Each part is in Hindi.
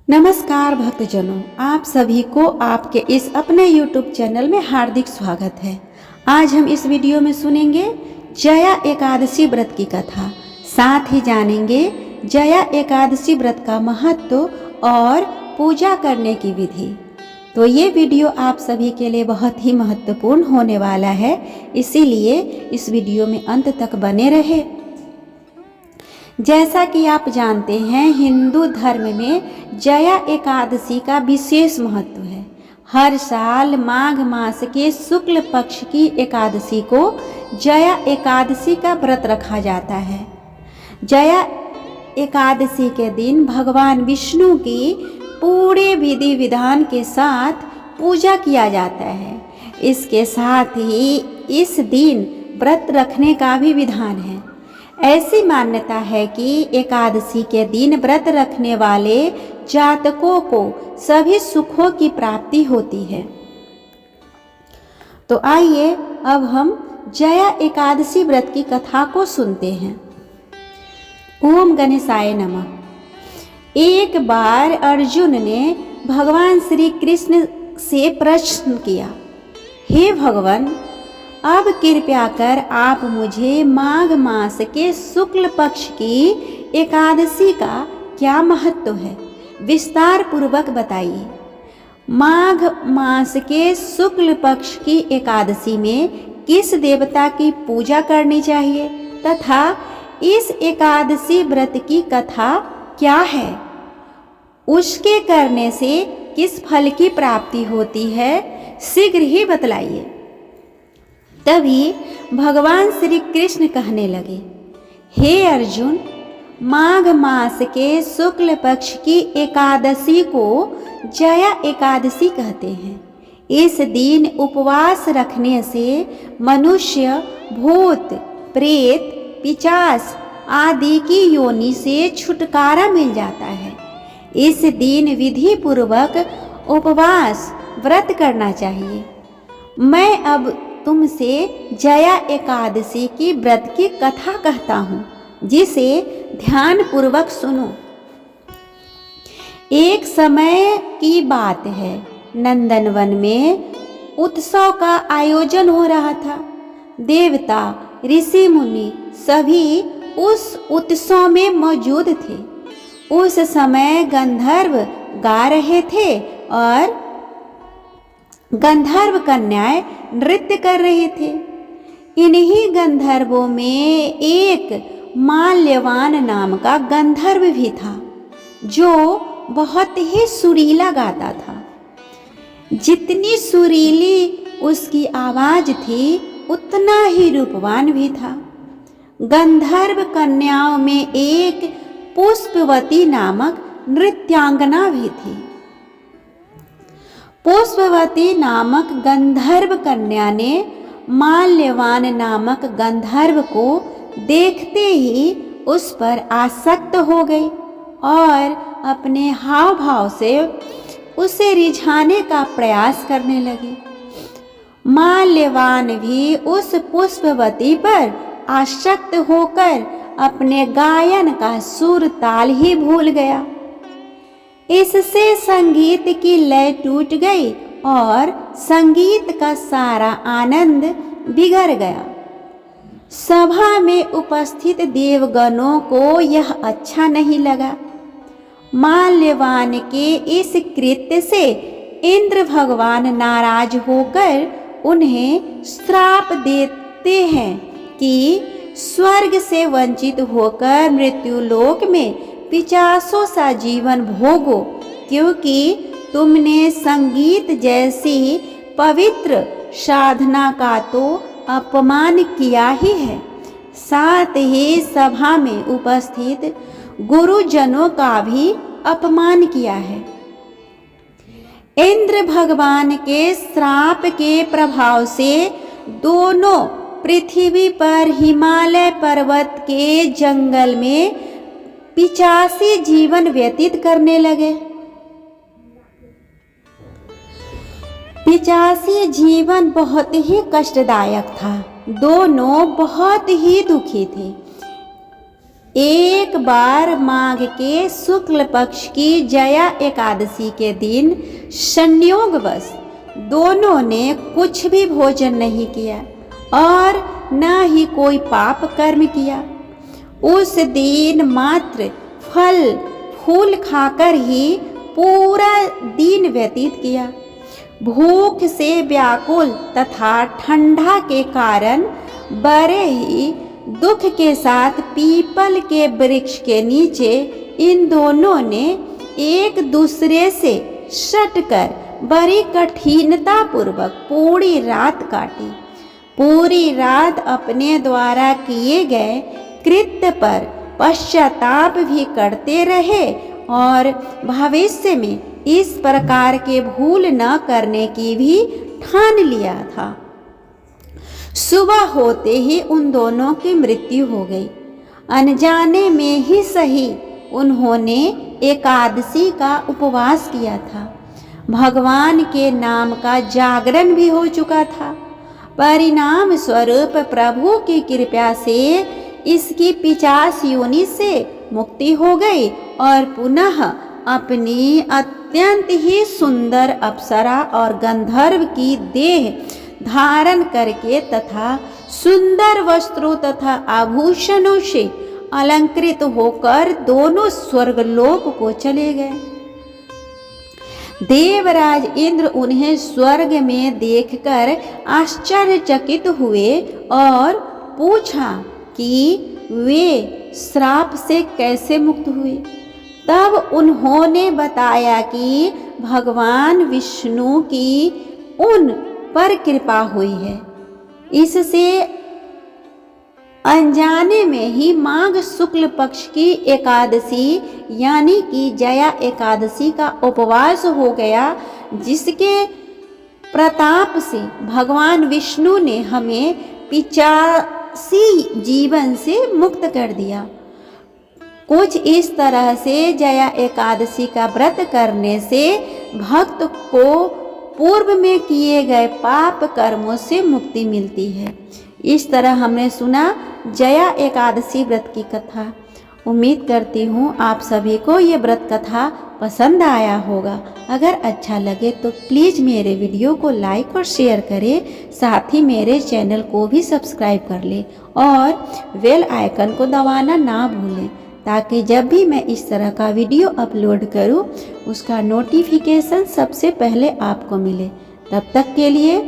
नमस्कार भक्तजनों, आप सभी को आपके इस अपने YouTube चैनल में हार्दिक स्वागत है। आज हम इस वीडियो में सुनेंगे जया एकादशी व्रत की कथा, साथ ही जानेंगे जया एकादशी व्रत का महत्व और पूजा करने की विधि। तो ये वीडियो आप सभी के लिए बहुत ही महत्वपूर्ण होने वाला है, इसीलिए इस वीडियो में अंत तक बने रहे। जैसा कि आप जानते हैं, हिंदू धर्म में जया एकादशी का विशेष महत्व है। हर साल माघ मास के शुक्ल पक्ष की एकादशी को जया एकादशी का व्रत रखा जाता है। जया एकादशी के दिन भगवान विष्णु की पूरे विधि विधान के साथ पूजा किया जाता है। इसके साथ ही इस दिन व्रत रखने का भी विधान है। ऐसी मान्यता है कि एकादशी के दिन व्रत रखने वाले जातकों को सभी सुखों की प्राप्ति होती है। तो आइए अब हम जया एकादशी व्रत की कथा को सुनते हैं। ओम गणेशाय नमः। एक बार अर्जुन ने भगवान श्री कृष्ण से प्रश्न किया, हे भगवान, अब कृपया कर आप मुझे माघ मास के शुक्ल पक्ष की एकादशी का क्या महत्व है, विस्तार पूर्वक बताइए। माघ मास के शुक्ल पक्ष की एकादशी में किस देवता की पूजा करनी चाहिए तथा इस एकादशी व्रत की कथा क्या है, उसके करने से किस फल की प्राप्ति होती है, शीघ्र ही बतलाइए। तभी भगवान श्री कृष्ण कहने लगे, हे अर्जुन, माघ मास के शुक्ल पक्ष की एकादशी को जया एकादशी कहते हैं। इस दिन उपवास रखने से मनुष्य भूत, प्रेत, पिशाच आदि की योनि से छुटकारा मिल जाता है। इस दिन विधि पूर्वक उपवास व्रत करना चाहिए। मैं अब तुमसे जया एकादशी की व्रत की कथा कहता हूँ, जिसे ध्यान पूर्वक सुनो। एक समय की बात है, नंदनवन में उत्सव का आयोजन हो रहा था। देवता, ऋषि मुनि सभी उस उत्सव में मौजूद थे। उस समय गंधर्व गा रहे थे और गंधर्व कन्याएं नृत्य कर रहे थे। इन्हीं गंधर्वों में एक माल्यवान नाम का गंधर्व भी था, जो बहुत ही सुरीला गाता था। जितनी सुरीली उसकी आवाज थी, उतना ही रूपवान भी था। गंधर्व कन्याओं में एक पुष्पवती नामक नृत्यांगना भी थी। पुष्पवती नामक गंधर्व कन्या ने माल्यवान नामक गंधर्व को देखते ही उस पर आसक्त हो गई और अपने हाव भाव से उसे रिझाने का प्रयास करने लगी। माल्यवान भी उस पुष्पवती पर आसक्त होकर अपने गायन का सुर ताल ही भूल गया। इससे संगीत की लय टूट गई और संगीत का सारा आनंद बिगड़ गया। सभा में उपस्थित देवगणों को यह अच्छा नहीं लगा। माल्यवान के इस कृत्य से इंद्र भगवान नाराज होकर उन्हें श्राप देते हैं कि स्वर्ग से वंचित होकर मृत्युलोक में पिशाचों सा जीवन भोगो, क्योंकि तुमने संगीत जैसी पवित्र साधना का तो अपमान किया ही है, साथ ही सभा में उपस्थित गुरुजनों का भी अपमान किया है। इंद्र भगवान के श्राप के प्रभाव से दोनों पृथ्वी पर हिमालय पर्वत के जंगल में पिशाची जीवन व्यतीत करने लगे। पिशाची जीवन बहुत ही कष्टदायक था। दोनों बहुत ही दुखी थे। एक बार माघ के शुक्ल पक्ष की जया एकादशी के दिन संयोगवश दोनों ने कुछ भी भोजन नहीं किया और न ही कोई पाप कर्म किया। उस दिन मात्र फल फूल खाकर ही पूरा दिन व्यतीत किया। भूख से व्याकुल तथा ठंडा के कारण बड़े ही दुख के साथ पीपल के वृक्ष के नीचे इन दोनों ने एक दूसरे से सटकर बड़ी कठिनता पूर्वक पूरी रात काटी। पूरी रात अपने द्वारा किए गए कृत्य पर पश्चाताप भी करते रहे और भविष्य में इस प्रकार के भूल न करने की भी ठान लिया था। सुबह होते ही उन दोनों की मृत्यु हो गई। अनजाने में ही सही उन्होंने एकादशी का उपवास किया था। भगवान के नाम का जागरण भी हो चुका था। परिणाम स्वरूप प्रभु की कृपा से इसकी 50 योनि से मुक्ति हो गई और पुनः अपनी अत्यंत ही सुंदर अप्सरा और गंधर्व की देह धारण करके तथा सुंदर वस्त्रों तथा आभूषणों से अलंकृत होकर दोनों स्वर्गलोक को चले गए। देवराज इंद्र उन्हें स्वर्ग में देखकर आश्चर्यचकित हुए और पूछा कि वे श्राप से कैसे मुक्त हुए। तब उन्होंने बताया कि भगवान विष्णु की उन पर कृपा हुई है। इससे अनजाने में ही माघ शुक्ल पक्ष की एकादशी यानी कि जया एकादशी का उपवास हो गया, जिसके प्रताप से भगवान विष्णु ने हमें 85 जीवन से मुक्त कर दिया। कुछ इस तरह से जया एकादशी का व्रत करने से भक्त को पूर्व में किए गए पाप कर्मों से मुक्ति मिलती है। इस तरह हमने सुना जया एकादशी व्रत की कथा। उम्मीद करती हूँ आप सभी को ये व्रत कथा पसंद आया होगा। अगर अच्छा लगे तो प्लीज़ मेरे वीडियो को लाइक और शेयर करें, साथ ही मेरे चैनल को भी सब्सक्राइब कर लें और बेल आइकन को दबाना ना भूलें, ताकि जब भी मैं इस तरह का वीडियो अपलोड करूं उसका नोटिफिकेशन सबसे पहले आपको मिले। तब तक के लिए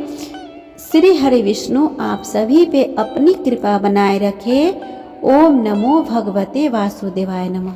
श्री हरि विष्णु आप सभी पे अपनी कृपा बनाए रखे। ओम नमो भगवते वासुदेवाय नमः।